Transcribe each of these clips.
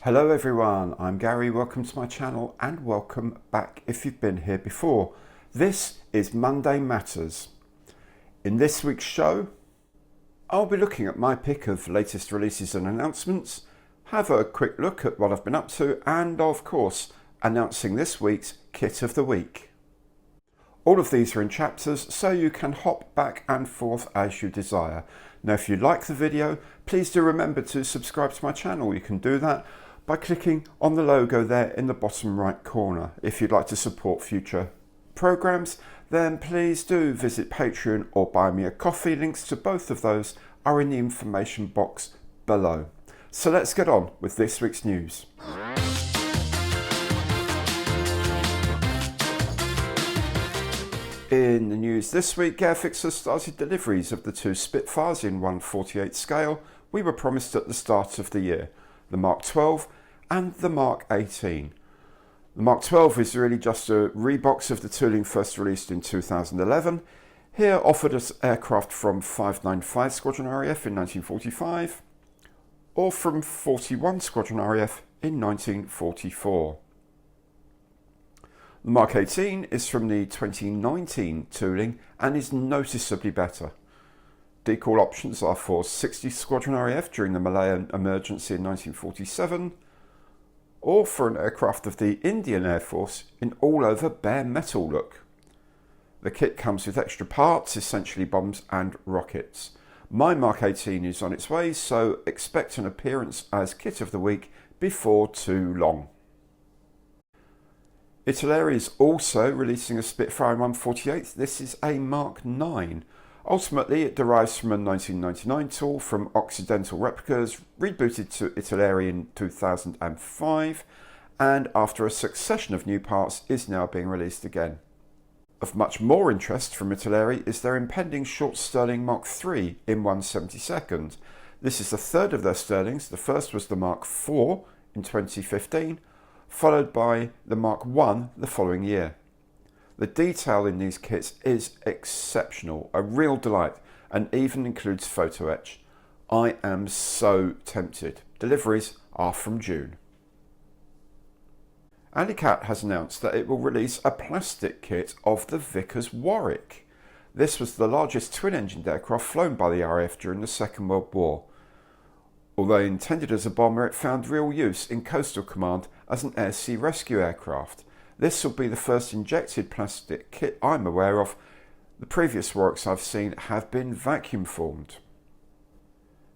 Hello everyone, I'm Gary, welcome to my channel and welcome back if you've been here before. This is Monday Matters. In this week's show, I'll be looking at my pick of latest releases and announcements, have a quick look at what I've been up to and of course announcing this week's Kit of the Week. All of these are in chapters so you can hop back and forth as you desire. Now if you like the video, please do remember to subscribe to my channel. You can do that by clicking on the logo there in the bottom right corner. If you'd like to support future programs, then please do visit Patreon or buy me a coffee. Links to both of those are in the information box below. So let's get on with this week's news. In the news this week, Airfix has started deliveries of the two Spitfires in 1/48 scale we were promised at the start of the year, the Mark 12 and the Mark 18. The Mark 12 is really just a rebox of the tooling first released in 2011, here offered as aircraft from 595 Squadron RAF in 1945 or from 41 Squadron RAF in 1944. The Mark 18 is from the 2019 tooling and is noticeably better. Decall options are for 60 Squadron RAF during the Malayan emergency in 1947, or for an aircraft of the Indian Air Force in all-over bare metal look. The kit comes with extra parts, essentially bombs and rockets. My Mark 18 is on its way, so expect an appearance as Kit of the Week before too long. Italy is also releasing a Spitfire in 1/48. This is a Mark 9. Ultimately, it derives from a 1999 tool from Occidental Replicas, rebooted to Italy in 2005, and after a succession of new parts is now being released again. Of much more interest from Italy is their impending short Sterling Mark 3 in 1/72. This is the third of their Sterlings. The first was the Mark 4 in 2015, followed by the Mark 1 the following year. The detail in these kits is exceptional, a real delight, and even includes photo etch. I am so tempted. Deliveries are from June. Alicat has announced that it will release a plastic kit of the Vickers Warwick. This was the largest twin-engined aircraft flown by the RAF during the Second World War. Although intended as a bomber, it found real use in Coastal Command as an air-sea rescue aircraft. This will be the first injected plastic kit I'm aware of. The previous Warwicks I've seen have been vacuum formed.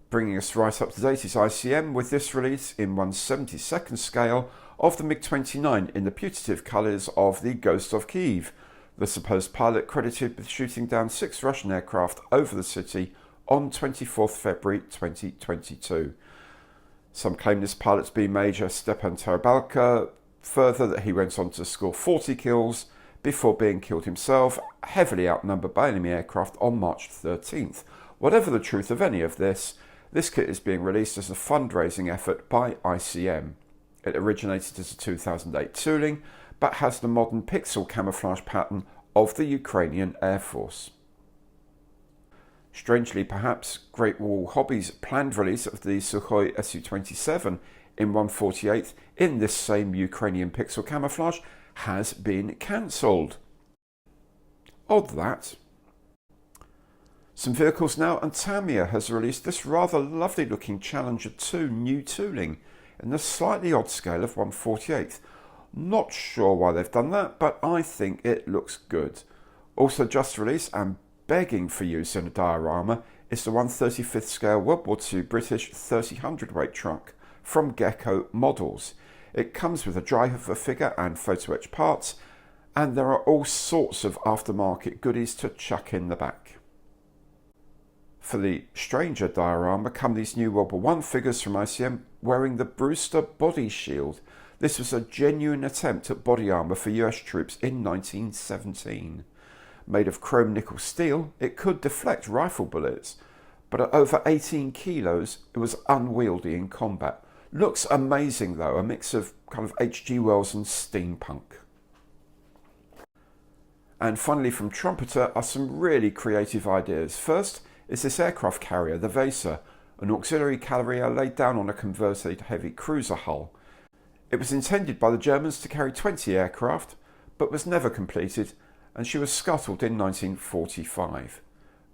Bringing us right up to date is ICM with this release in 1/72 scale of the MiG-29 in the putative colours of the Ghost of Kiev, the supposed pilot credited with shooting down 6 Russian aircraft over the city on 24th February 2022. Some claim this pilot to be Major Stepan Tarabalka, further that he went on to score 40 kills before being killed himself, heavily outnumbered by enemy aircraft on March 13th. Whatever the truth of any of this, this kit is being released as a fundraising effort by ICM. It originated as a 2008 tooling, but has the modern pixel camouflage pattern of the Ukrainian Air Force. Strangely perhaps, Great Wall Hobby's planned release of the Sukhoi Su-27 in 1/48 in this same Ukrainian pixel camouflage has been cancelled. Odd that. Some vehicles now, and Tamiya has released this rather lovely looking Challenger 2 new tooling in the slightly odd scale of 1/48. Not sure why they've done that, but I think it looks good. Also just released and begging for use in a diorama is the 1/35th scale World War II British 30 hundredweight truck from Gecko Models. It comes with a driver figure and photo etch parts, and there are all sorts of aftermarket goodies to chuck in the back. For the stranger diorama come these new World War I figures from ICM wearing the Brewster body shield. This was a genuine attempt at body armour for US troops in 1917. Made of chrome nickel steel, it could deflect rifle bullets, but at over 18 kilos it was unwieldy in combat. Looks amazing though, a mix of kind of H.G. Wells and steampunk. And finally from Trumpeter are some really creative ideas. First is this aircraft carrier, the Vesa, an auxiliary carrier laid down on a converted heavy cruiser hull. It was intended by the Germans to carry 20 aircraft, but was never completed, and she was scuttled in 1945.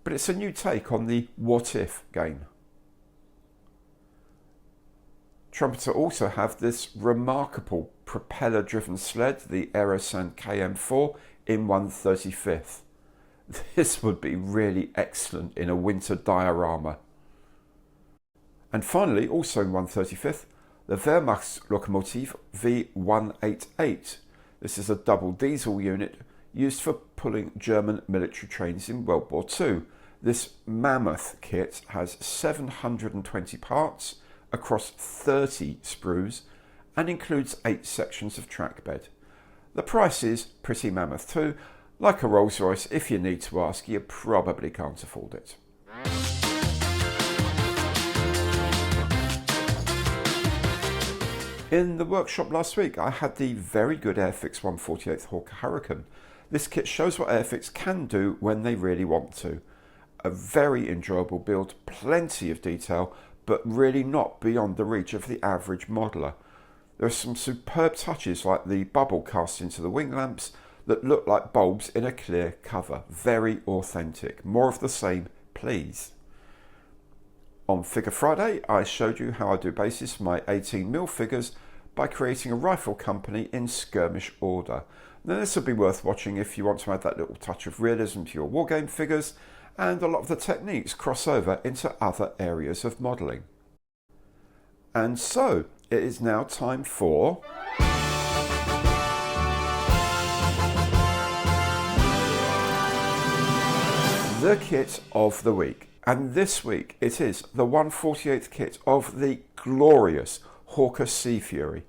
But it's a new take on the what-if game. Trumpeter also have this remarkable propeller-driven sled, the Aerosan KM4 in 1/35th. This would be really excellent in a winter diorama. And finally, also in 1/35th, the Wehrmacht's Lokomotiv V188. This is a double diesel unit used for pulling German military trains in World War II. This mammoth kit has 720 parts across 30 sprues and includes 8 sections of track bed. The price is pretty mammoth too. Like a Rolls-Royce, if you need to ask, you probably can't afford it. In the workshop last week, I had the very good Airfix 1/48 Hawker Hurricane. This kit shows what Airfix can do when they really want to. A very enjoyable build, plenty of detail, but really not beyond the reach of the average modeller. There are some superb touches like the bubble cast into the wing lamps that look like bulbs in a clear cover. Very authentic. More of the same, please. On Figure Friday, I showed you how I do bases for my 18mm figures by creating a rifle company in skirmish order. Now this would be worth watching if you want to add that little touch of realism to your wargame figures, and a lot of the techniques cross over into other areas of modelling. And so, it is now time for the kit of the week. And this week it is the 1/48th kit of the glorious Hawker Sea Fury,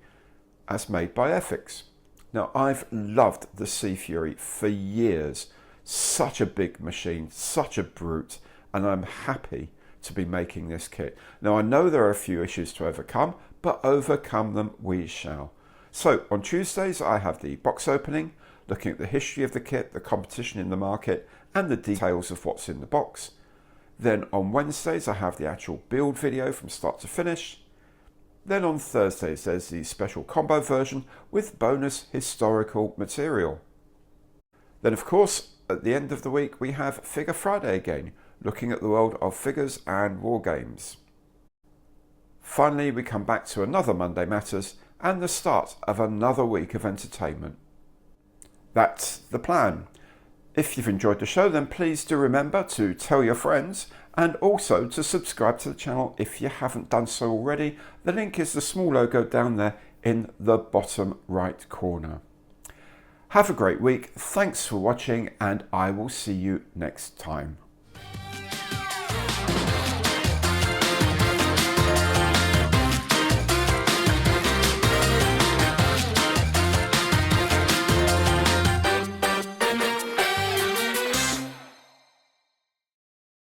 as made by Airfix. Now I've loved the Sea Fury for years. Such a big machine, such a brute, and I'm happy to be making this kit. Now I know there are a few issues to overcome, but overcome them we shall. So on Tuesdays I have the box opening, looking at the history of the kit, the competition in the market, and the details of what's in the box. Then on Wednesdays I have the actual build video from start to finish. Then on Thursdays there's the special combo version with bonus historical material. Then of course at the end of the week we have Figure Friday again, looking at the world of figures and war games. Finally we come back to another Monday Matters and the start of another week of entertainment. That's the plan. If you've enjoyed the show, then please do remember to tell your friends and also to subscribe to the channel if you haven't done so already. The link is the small logo down there in the bottom right corner. Have a great week, thanks for watching, and I will see you next time.